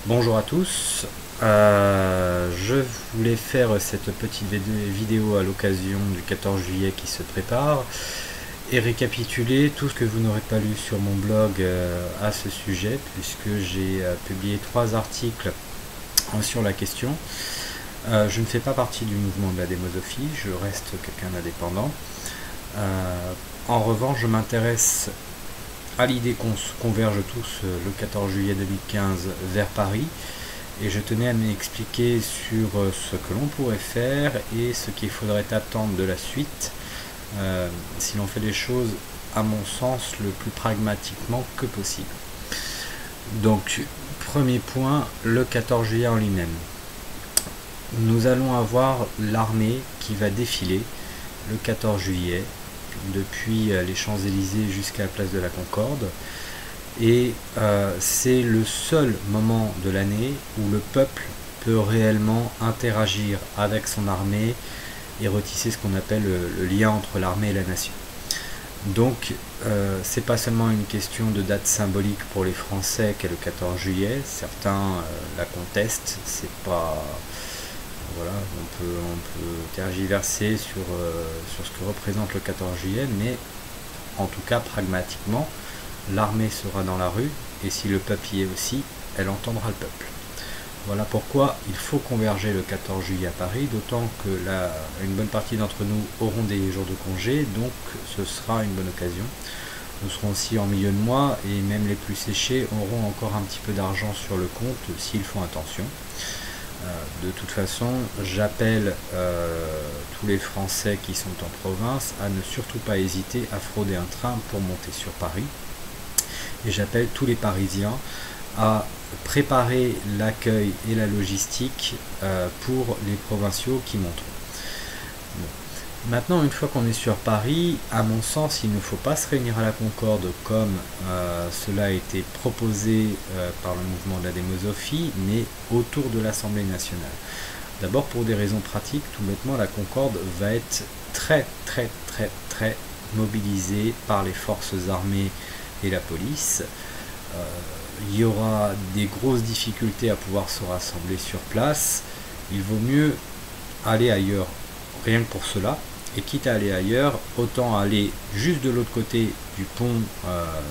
Bonjour à tous, je voulais faire cette petite vidéo à l'occasion du 14 juillet qui se prépare et récapituler tout ce que vous n'aurez pas lu sur mon blog à ce sujet, puisque j'ai publié 3 articles sur la question. Je ne fais pas partie du mouvement de la démosophie, je reste quelqu'un d'indépendant. En revanche, je m'intéresse à l'idée qu'on converge tous le 14 juillet 2015 vers Paris, et je tenais à m'expliquer sur ce que l'on pourrait faire et ce qu'il faudrait attendre de la suite si l'on fait les choses, à mon sens, le plus pragmatiquement que possible. Donc, premier point, le 14 juillet en lui-même. Nous allons avoir l'armée qui va défiler le 14 juillet depuis les Champs-Élysées jusqu'à la place de la Concorde, et c'est le seul moment de l'année où le peuple peut réellement interagir avec son armée et retisser ce qu'on appelle le lien entre l'armée et la nation. Donc c'est pas seulement une question de date symbolique pour les Français qu'est le 14 juillet, certains la contestent, c'est pas... Voilà, on peut tergiverser sur ce que représente le 14 juillet, mais en tout cas pragmatiquement, l'armée sera dans la rue, et si le peuple y est aussi, elle entendra le peuple. Voilà pourquoi il faut converger le 14 juillet à Paris, d'autant que une bonne partie d'entre nous auront des jours de congé, donc ce sera une bonne occasion. Nous serons aussi en milieu de mois, et même les plus séchés auront encore un petit peu d'argent sur le compte s'ils font attention. De toute façon, j'appelle tous les Français qui sont en province à ne surtout pas hésiter à frauder un train pour monter sur Paris. Et j'appelle tous les Parisiens à préparer l'accueil et la logistique pour les provinciaux qui monteront. Bon. Maintenant, une fois qu'on est sur Paris, à mon sens, il ne faut pas se réunir à la Concorde comme cela a été proposé par le mouvement de la démosophie, mais autour de l'Assemblée nationale. D'abord, pour des raisons pratiques, tout bêtement, la Concorde va être très mobilisée par les forces armées et la police. Il y aura des grosses difficultés à pouvoir se rassembler sur place. Il vaut mieux aller ailleurs, rien que pour cela. Et quitte à aller ailleurs, autant aller juste de l'autre côté du pont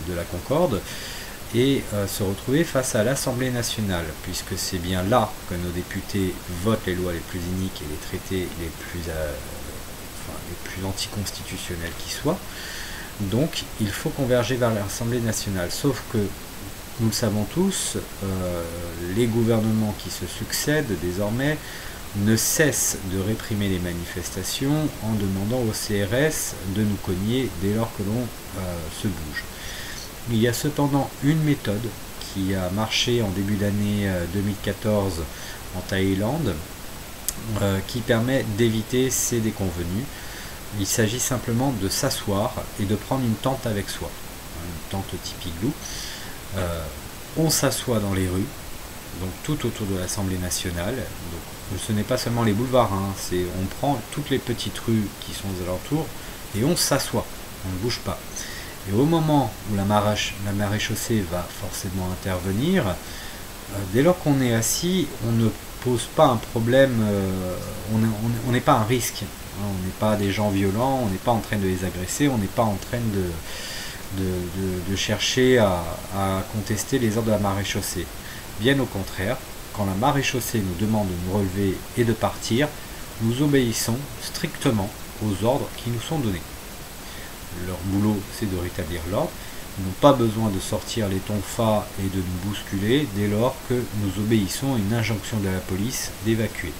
de la Concorde et se retrouver face à l'Assemblée nationale, puisque c'est bien là que nos députés votent les lois les plus iniques et les traités les plus anticonstitutionnels qui soient. Donc il faut converger vers l'Assemblée nationale, sauf que nous le savons tous, les gouvernements qui se succèdent désormais ne cesse de réprimer les manifestations en demandant au CRS de nous cogner dès lors que l'on se bouge. Il y a cependant une méthode qui a marché en début d'année 2014 en Thaïlande qui permet d'éviter ces déconvenues. Il s'agit simplement de s'asseoir et de prendre une tente avec soi, une tente type igloo. On s'assoit dans les rues, donc tout autour de l'Assemblée nationale. Donc, ce n'est pas seulement les boulevards, on prend toutes les petites rues qui sont aux alentours et on s'assoit, on ne bouge pas. Et au moment où la maréchaussée va forcément intervenir, dès lors qu'on est assis, on ne pose pas un problème, on n'est pas un risque, on n'est pas des gens violents, on n'est pas en train de les agresser, on n'est pas en train de chercher à contester les ordres de la maréchaussée. Bien au contraire, quand la maréchaussée nous demande de nous relever et de partir, nous obéissons strictement aux ordres qui nous sont donnés. Leur boulot, c'est de rétablir l'ordre. Ils n'ont pas besoin de sortir les tonfas et de nous bousculer dès lors que nous obéissons à une injonction de la police d'évacuer.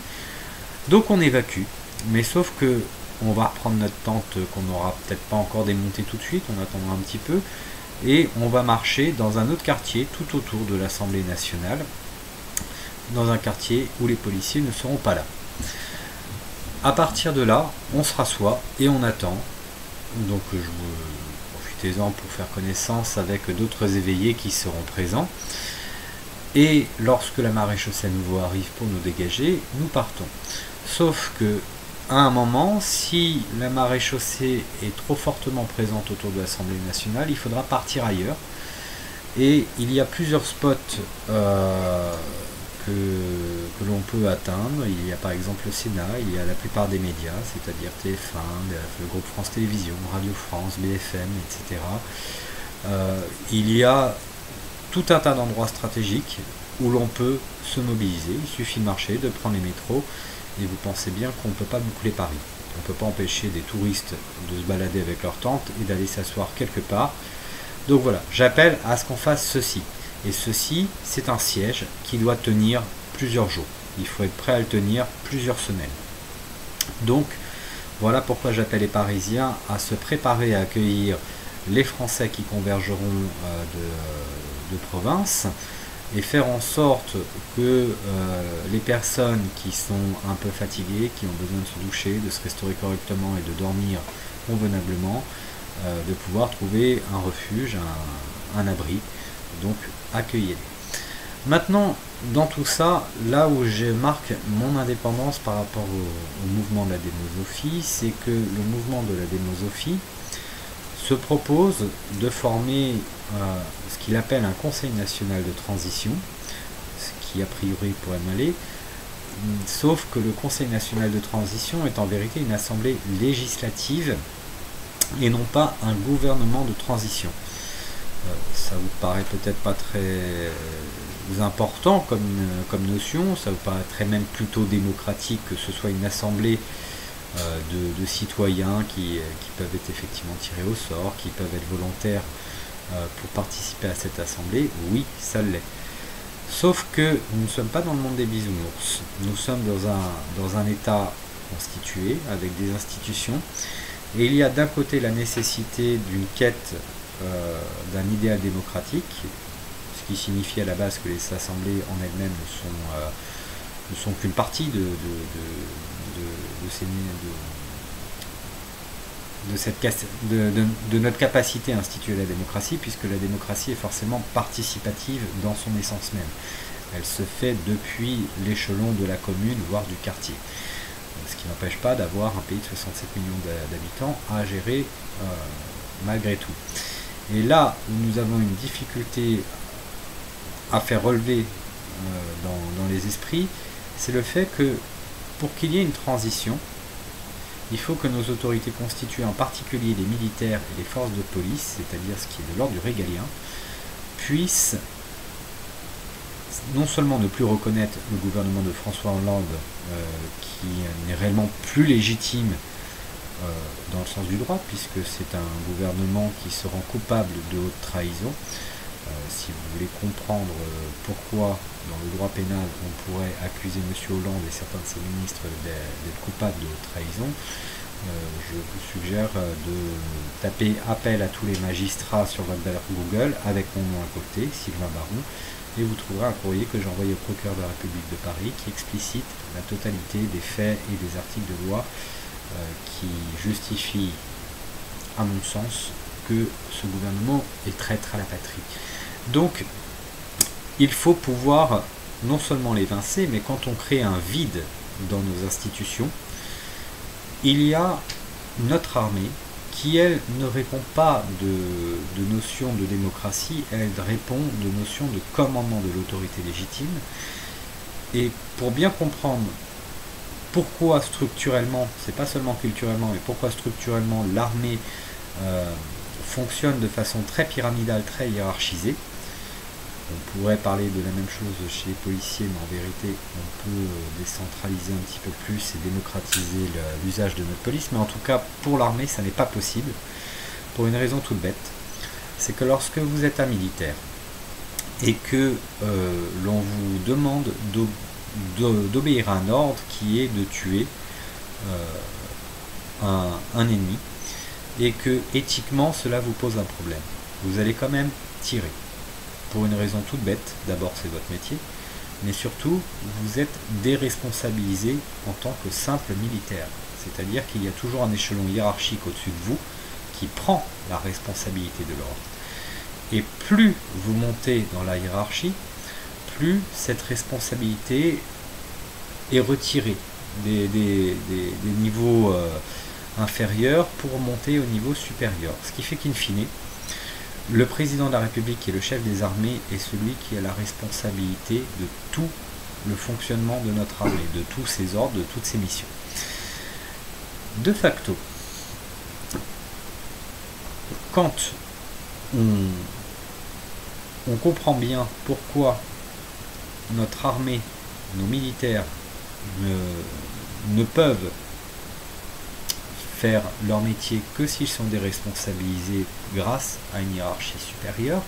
Donc on évacue, mais sauf que on va reprendre notre tente qu'on n'aura peut-être pas encore démontée tout de suite, on attendra un petit peu, et on va marcher dans un autre quartier tout autour de l'Assemblée nationale, dans un quartier où les policiers ne seront pas là. À partir de là, on se rassoit et on attend. Donc profitez-en pour faire connaissance avec d'autres éveillés qui seront présents. Et lorsque la maréchaussée à nouveau arrive pour nous dégager, nous partons. Sauf que à un moment, si la maréchaussée est trop fortement présente autour de l'Assemblée nationale, il faudra partir ailleurs. Et il y a plusieurs spots que l'on peut atteindre. Il y a par exemple le Sénat, il y a la plupart des médias, c'est-à-dire TF1, le groupe France Télévisions, Radio France, BFM, etc. Il y a tout un tas d'endroits stratégiques où l'on peut se mobiliser. Il suffit de marcher, de prendre les métros, et vous pensez bien qu'on ne peut pas boucler Paris. On ne peut pas empêcher des touristes de se balader avec leur tente et d'aller s'asseoir quelque part. Donc voilà, j'appelle à ce qu'on fasse ceci. Et ceci, c'est un siège qui doit tenir plusieurs jours. Il faut être prêt à le tenir plusieurs semaines. Donc, voilà pourquoi j'appelle les Parisiens à se préparer à accueillir les Français qui convergeront de province et faire en sorte que les personnes qui sont un peu fatiguées, qui ont besoin de se doucher, de se restaurer correctement et de dormir convenablement, de pouvoir trouver un refuge, un abri. Donc accueillez-les. Maintenant, dans tout ça, là où je marque mon indépendance par rapport au mouvement de la démosophie, c'est que le mouvement de la démosophie se propose de former ce qu'il appelle un conseil national de transition, ce qui a priori pourrait m'aller, sauf que le conseil national de transition est en vérité une assemblée législative et non pas un gouvernement de transition. Ça vous paraît peut-être pas très important comme notion, ça vous paraîtrait même plutôt démocratique que ce soit une assemblée de citoyens qui peuvent être effectivement tirés au sort, qui peuvent être volontaires pour participer à cette assemblée. Oui, ça l'est. Sauf que nous ne sommes pas dans le monde des bisounours, nous sommes dans un État constitué avec des institutions, et il y a d'un côté la nécessité d'une quête d'un idéal démocratique, ce qui signifie à la base que les assemblées en elles-mêmes ne sont qu'une partie de notre capacité à instituer la démocratie, puisque la démocratie est forcément participative dans son essence même. Elle se fait depuis l'échelon de la commune, voire du quartier. Ce qui n'empêche pas d'avoir un pays de 67 millions d'habitants à gérer malgré tout. Et là où nous avons une difficulté à faire relever dans les esprits, c'est le fait que pour qu'il y ait une transition, il faut que nos autorités constituées, en particulier les militaires et les forces de police, c'est-à-dire ce qui est de l'ordre du régalien, puissent non seulement ne plus reconnaître le gouvernement de François Hollande, qui n'est réellement plus légitime dans le sens du droit, puisque c'est un gouvernement qui se rend coupable de haute trahison. Si vous voulez comprendre pourquoi, dans le droit pénal, on pourrait accuser M. Hollande et certains de ses ministres d'être coupables de haute trahison, je vous suggère de taper appel à tous les magistrats sur votre barre Google avec mon nom à côté, Sylvain Baron, et vous trouverez un courrier que j'ai envoyé au procureur de la République de Paris qui explicite la totalité des faits et des articles de loi qui justifient, à mon sens, que ce gouvernement est traître à la patrie. Donc, il faut pouvoir non seulement l'évincer, mais quand on crée un vide dans nos institutions, il y a notre armée qui, elle, ne répond pas de notion de démocratie, elle répond de notion de commandement de l'autorité légitime. Et pour bien comprendre pourquoi structurellement, c'est pas seulement culturellement, mais pourquoi structurellement l'armée fonctionne de façon très pyramidale, très hiérarchisée. On pourrait parler de la même chose chez les policiers, mais en vérité, on peut décentraliser un petit peu plus et démocratiser l'usage de notre police. Mais en tout cas, pour l'armée, ça n'est pas possible, pour une raison toute bête. C'est que lorsque vous êtes un militaire et que l'on vous demande d'obéir à un ordre qui est de tuer un ennemi, et que éthiquement cela vous pose un problème, vous allez quand même tirer. Pour une raison toute bête, d'abord c'est votre métier, mais surtout vous êtes déresponsabilisé en tant que simple militaire. C'est-à-dire qu'il y a toujours un échelon hiérarchique au-dessus de vous qui prend la responsabilité de l'ordre. Et plus vous montez dans la hiérarchie, plus cette responsabilité est retirée des niveaux inférieurs pour monter au niveau supérieur. Ce qui fait qu'in fine, Le président de la République, qui est le chef des armées, est celui qui a la responsabilité de tout le fonctionnement de notre armée, de tous ses ordres, de toutes ses missions. De facto, quand on comprend bien pourquoi notre armée, nos militaires ne peuvent faire leur métier que s'ils sont déresponsabilisés grâce à une hiérarchie supérieure,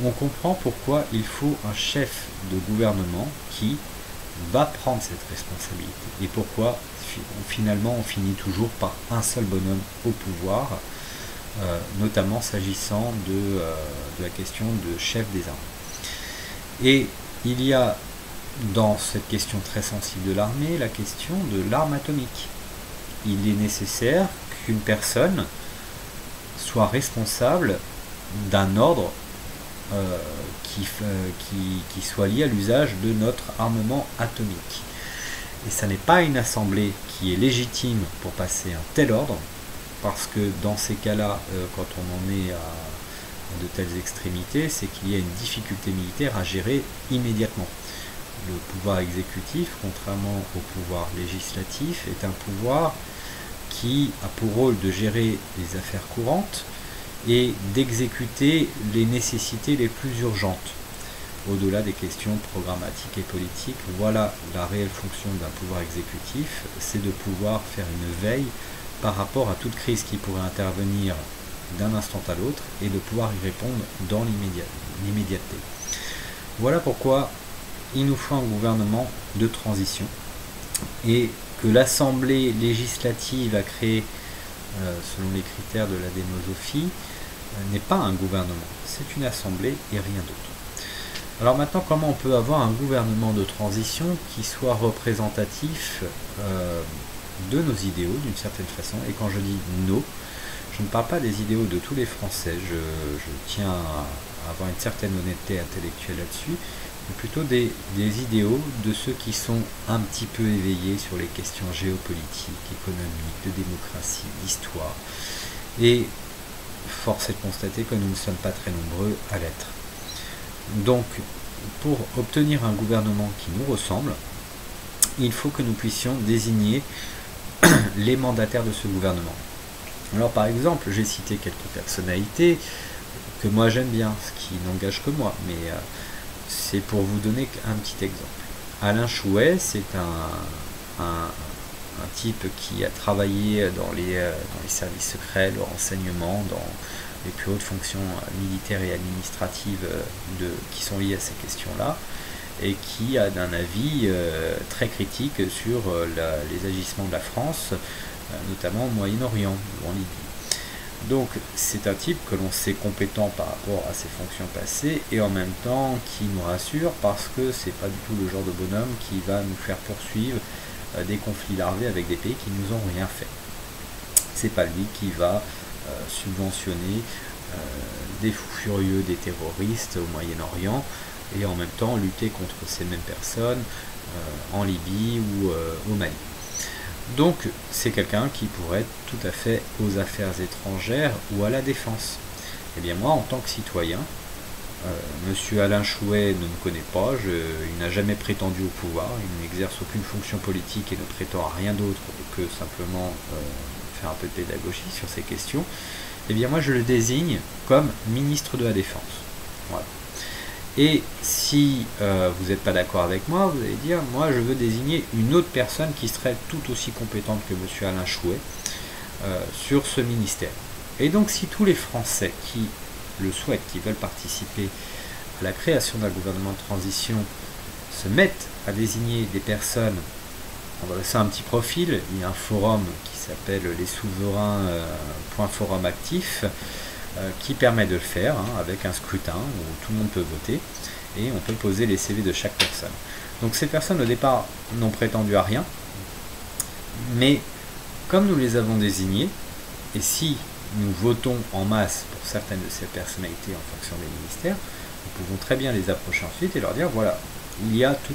on comprend pourquoi il faut un chef de gouvernement qui va prendre cette responsabilité et pourquoi finalement on finit toujours par un seul bonhomme au pouvoir, notamment s'agissant de la question de chef des armées. Et il y a dans cette question très sensible de l'armée la question de l'arme atomique. Il est nécessaire qu'une personne soit responsable d'un ordre qui soit lié à l'usage de notre armement atomique. Et ça n'est pas une assemblée qui est légitime pour passer un tel ordre, parce que dans ces cas-là, quand on en est à de telles extrémités, c'est qu'il y a une difficulté militaire à gérer immédiatement. Le pouvoir exécutif, contrairement au pouvoir législatif, est un pouvoir qui a pour rôle de gérer les affaires courantes et d'exécuter les nécessités les plus urgentes. Au-delà des questions programmatiques et politiques, voilà la réelle fonction d'un pouvoir exécutif, c'est de pouvoir faire une veille par rapport à toute crise qui pourrait intervenir d'un instant à l'autre et de pouvoir y répondre dans l'immédiateté. Voilà pourquoi il nous faut un gouvernement de transition et que l'Assemblée législative a créé selon les critères de la démosophie n'est pas un gouvernement, c'est une assemblée et rien d'autre. Alors maintenant, comment on peut avoir un gouvernement de transition qui soit représentatif de nos idéaux d'une certaine façon? Et quand je dis nos, je ne parle pas des idéaux de tous les Français, je tiens à avoir une certaine honnêteté intellectuelle là-dessus, mais plutôt des idéaux de ceux qui sont un petit peu éveillés sur les questions géopolitiques, économiques, de démocratie, d'histoire. Et force est de constater que nous ne sommes pas très nombreux à l'être. Donc, pour obtenir un gouvernement qui nous ressemble, il faut que nous puissions désigner les mandataires de ce gouvernement. Alors par exemple, j'ai cité quelques personnalités que moi j'aime bien, ce qui n'engage que moi, mais c'est pour vous donner un petit exemple. Alain Chouet, c'est un type qui a travaillé dans les services secrets, le renseignement, dans les plus hautes fonctions militaires et administratives qui sont liées à ces questions-là, et qui a un avis très critique sur les agissements de la France, notamment au Moyen-Orient ou en Libye. Donc c'est un type que l'on sait compétent par rapport à ses fonctions passées et en même temps qui nous rassure parce que c'est pas du tout le genre de bonhomme qui va nous faire poursuivre des conflits larvés avec des pays qui nous ont rien fait. C'est pas lui qui va subventionner des fous furieux, des terroristes au Moyen-Orient et en même temps lutter contre ces mêmes personnes en Libye ou au Mali. Donc c'est quelqu'un qui pourrait être tout à fait aux affaires étrangères ou à la défense. Et bien moi en tant que citoyen, Monsieur Alain Chouet ne me connaît pas, il n'a jamais prétendu au pouvoir, il n'exerce aucune fonction politique et ne prétend à rien d'autre que simplement faire un peu de pédagogie sur ces questions. Et bien moi je le désigne comme ministre de la Défense. Voilà. Et si vous n'êtes pas d'accord avec moi, vous allez dire, moi je veux désigner une autre personne qui serait tout aussi compétente que M. Alain Chouet sur ce ministère. Et donc si tous les Français qui le souhaitent, qui veulent participer à la création d'un gouvernement de transition, se mettent à désigner des personnes, on va laisser un petit profil, il y a un forum qui s'appelle les souverains.forum actif, qui permet de le faire avec un scrutin où tout le monde peut voter et on peut poser les CV de chaque personne. Donc ces personnes au départ n'ont prétendu à rien, mais comme nous les avons désignées, et si nous votons en masse pour certaines de ces personnalités en fonction des ministères, nous pouvons très bien les approcher ensuite et leur dire voilà, il y a tout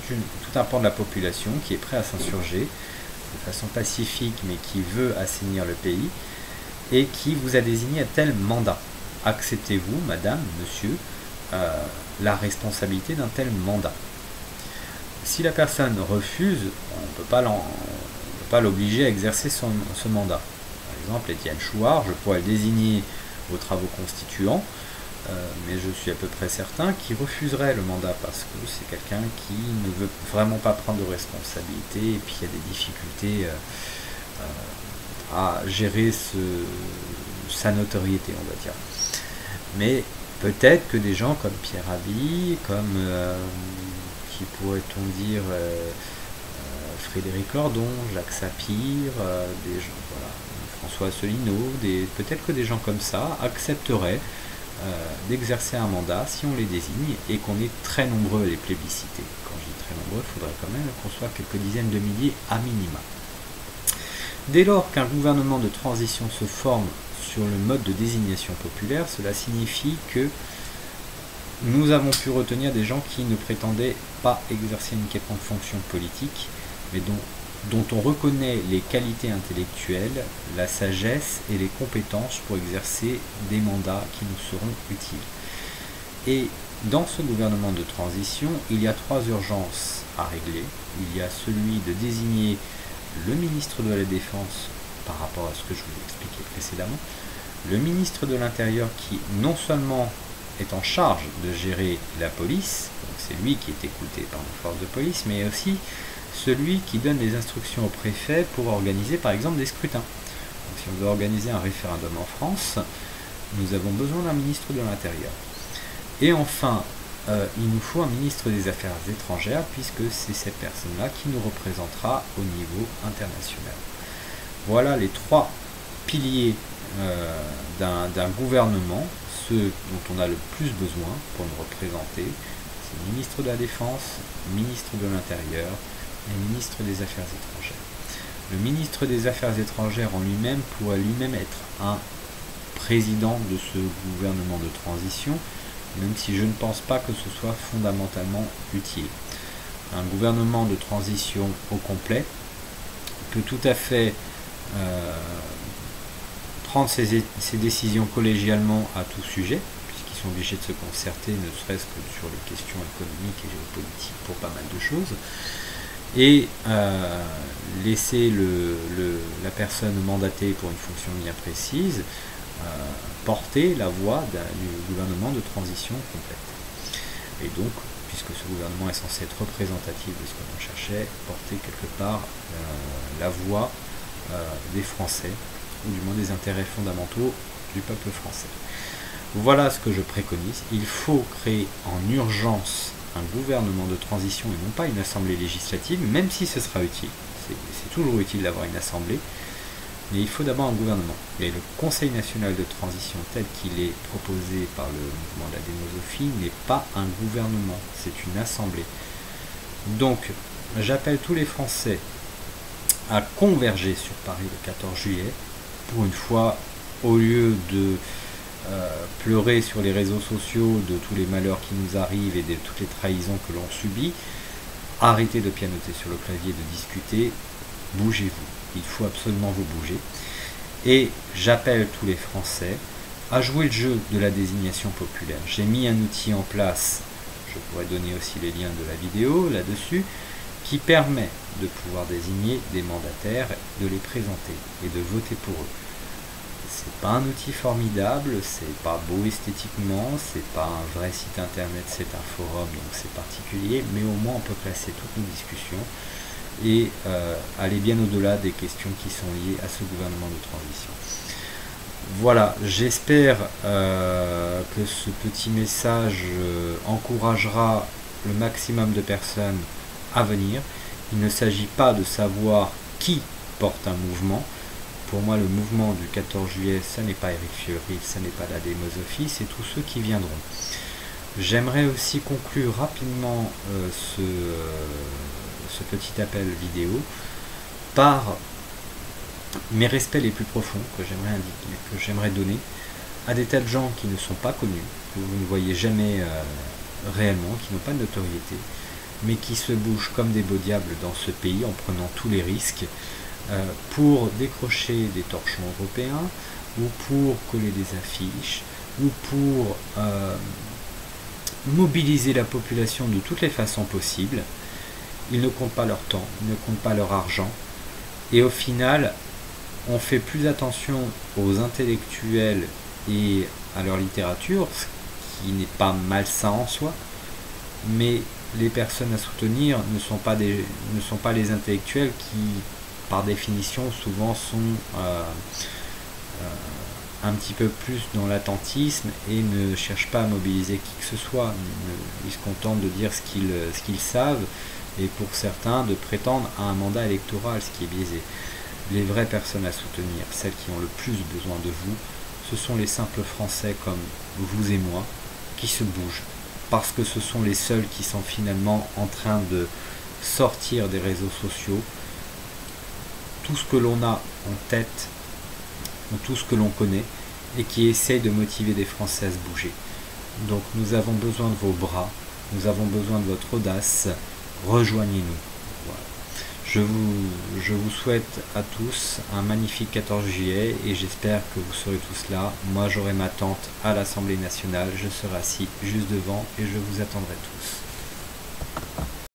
un pan de la population qui est prêt à s'insurger de façon pacifique mais qui veut assainir le pays et qui vous a désigné à tel mandat. acceptez-vous, madame, monsieur, la responsabilité d'un tel mandat? Si la personne refuse, on ne peut pas l'obliger à exercer ce mandat. Par exemple, Étienne Chouard, je pourrais le désigner aux travaux constituants, mais je suis à peu près certain qu'il refuserait le mandat parce que c'est quelqu'un qui ne veut vraiment pas prendre de responsabilité et puis il y a des difficultés à gérer sa notoriété, on va dire. Mais peut-être que des gens comme Pierre Rabhi, comme qui pourrait-on dire Frédéric Lordon, Jacques Sapir, des gens, voilà, François Asselineau, peut-être que des gens comme ça accepteraient d'exercer un mandat si on les désigne et qu'on est très nombreux à les plébisciter. Quand je dis très nombreux, il faudrait quand même qu'on soit quelques dizaines de milliers à minima. Dès lors qu'un gouvernement de transition se forme sur le mode de désignation populaire, cela signifie que nous avons pu retenir des gens qui ne prétendaient pas exercer une quelconque fonction politique, mais dont on reconnaît les qualités intellectuelles, la sagesse et les compétences pour exercer des mandats qui nous seront utiles. Et dans ce gouvernement de transition, il y a 3 urgences à régler. Il y a celui de désigner le ministre de la Défense par rapport à ce que je vous ai expliqué précédemment, le ministre de l'Intérieur qui non seulement est en charge de gérer la police, c'est lui qui est écouté par nos forces de police, mais aussi celui qui donne les instructions au préfet pour organiser par exemple des scrutins. Donc, si on veut organiser un référendum en France, nous avons besoin d'un ministre de l'Intérieur. Et enfin, il nous faut un ministre des Affaires étrangères, puisque c'est cette personne-là qui nous représentera au niveau international. Voilà les 3 piliers d'un gouvernement, ceux dont on a le plus besoin pour nous représenter. C'est ministre de la Défense, ministre de l'Intérieur et ministre des Affaires étrangères. Le ministre des Affaires étrangères en lui-même pourrait lui-même être un président de ce gouvernement de transition, même si je ne pense pas que ce soit fondamentalement utile. Un gouvernement de transition au complet peut tout à fait prendre ses décisions collégialement à tout sujet, puisqu'ils sont obligés de se concerter, ne serait-ce que sur les questions économiques et géopolitiques pour pas mal de choses, et laisser la personne mandatée pour une fonction bien précise porter la voix du gouvernement de transition complète. Et donc, puisque ce gouvernement est censé être représentatif de ce que l'on cherchait, porter quelque part la voix des Français, ou du moins des intérêts fondamentaux du peuple français. Voilà ce que je préconise. Il faut créer en urgence un gouvernement de transition et non pas une assemblée législative, même si ce sera utile. C'est toujours utile d'avoir une assemblée, mais il faut d'abord un gouvernement. Et le Conseil national de transition tel qu'il est proposé par le mouvement de la démosophie n'est pas un gouvernement, c'est une assemblée. Donc, j'appelle tous les Français à converger sur Paris le 14 juillet. Pour une fois, au lieu de pleurer sur les réseaux sociaux de tous les malheurs qui nous arrivent et de toutes les trahisons que l'on subit, arrêtez de pianoter sur le clavier, de discuter, bougez-vous. Il faut absolument vous bouger. Et j'appelle tous les Français à jouer le jeu de la désignation populaire. J'ai mis un outil en place, je pourrais donner aussi les liens de la vidéo là-dessus, qui permet de pouvoir désigner des mandataires, de les présenter et de voter pour eux. C'est pas un outil formidable, c'est pas beau esthétiquement, c'est pas un vrai site internet, c'est un forum, donc c'est particulier, mais au moins on peut classer toutes nos discussions et aller bien au-delà des questions qui sont liées à ce gouvernement de transition. Voilà, j'espère que ce petit message encouragera le maximum de personnes à venir. Il ne s'agit pas de savoir qui porte un mouvement. Pour moi, le mouvement du 14 juillet, ça n'est pas Éric Fiory, ça n'est pas la démosophie, c'est tous ceux qui viendront. J'aimerais aussi conclure rapidement ce petit appel vidéo par mes respects les plus profonds que j'aimerais indiquer, que j'aimerais donner à des tas de gens qui ne sont pas connus, que vous ne voyez jamais réellement, qui n'ont pas de notoriété, mais qui se bougent comme des beaux diables dans ce pays en prenant tous les risques pour décrocher des torchons européens ou pour coller des affiches ou pour mobiliser la population de toutes les façons possibles. Ils ne comptent pas leur temps, ils ne comptent pas leur argent, et au final, on fait plus attention aux intellectuels et à leur littérature, ce qui n'est pas malsain en soi, mais les personnes à soutenir ne sont pas les intellectuels qui, par définition, souvent sont un petit peu plus dans l'attentisme et ne cherchent pas à mobiliser qui que ce soit. Ils se contentent de dire ce qu'ils savent, et pour certains de prétendre à un mandat électoral, ce qui est biaisé. Les vraies personnes à soutenir, celles qui ont le plus besoin de vous, ce sont les simples Français comme vous et moi, qui se bougent, parce que ce sont les seuls qui sont finalement en train de sortir des réseaux sociaux tout ce que l'on a en tête, ou tout ce que l'on connaît, et qui essayent de motiver des Français à se bouger. Donc nous avons besoin de vos bras, nous avons besoin de votre audace, rejoignez-nous. Voilà. Je vous souhaite à tous un magnifique 14 juillet et j'espère que vous serez tous là. Moi j'aurai ma tente à l'Assemblée nationale, je serai assis juste devant et je vous attendrai tous.